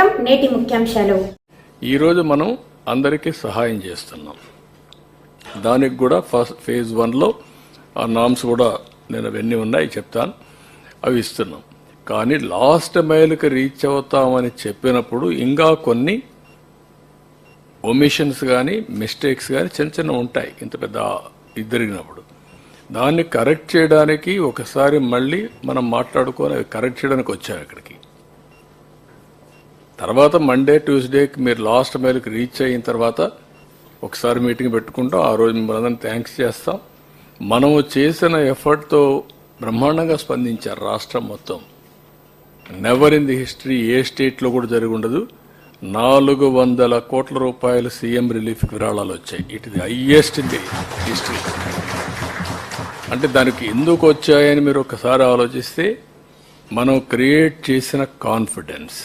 నమస్కారం. నేటి ముఖ్యాంశాలు. ఈరోజు మనం అందరికీ సహాయం చేస్తున్నాం. దానికి కూడా ఫేజ్ 1లో ఆ నామ్స్ కూడా నేను అవన్నీ ఉన్నాయి చెప్తాను, అవి ఇస్తున్నాం. కానీ లాస్ట్ మైల్కి రీచ్ అవుతామని చెప్పినప్పుడు ఇంకా కొన్ని ఒమిషన్స్ కానీ మిస్టేక్స్ కానీ చిన్న చిన్న ఉంటాయి. ఇంత పెద్ద ఇది జరిగినప్పుడు దాన్ని కరెక్ట్ చేయడానికి ఒకసారి మళ్ళీ మనం మాట్లాడుకొని అవి కరెక్ట్ చేయడానికి వచ్చాం ఇక్కడికి. తర్వాత మండే ట్యూస్డేకి మీరు లాస్ట్ మైల్కి రీచ్ అయిన తర్వాత ఒకసారి మీటింగ్ పెట్టుకుంటాం. ఆ రోజు మిమ్మల్ని థ్యాంక్స్ చేస్తాం. మనము చేసిన ఎఫర్ట్తో బ్రహ్మాండంగా స్పందించారు రాష్ట్రం మొత్తం. నెవర్ ఇన్ ది హిస్టరీ ఏ స్టేట్లో కూడా జరిగి ఉండదు. 400 కోట్ల రూపాయలు సీఎం రిలీఫ్కి విరాళాలు వచ్చాయి. It is highest in the history. అంటే దానికి ఎందుకు వచ్చాయని మీరు ఒకసారి ఆలోచిస్తే మనం క్రియేట్ చేసిన కాన్ఫిడెన్స్,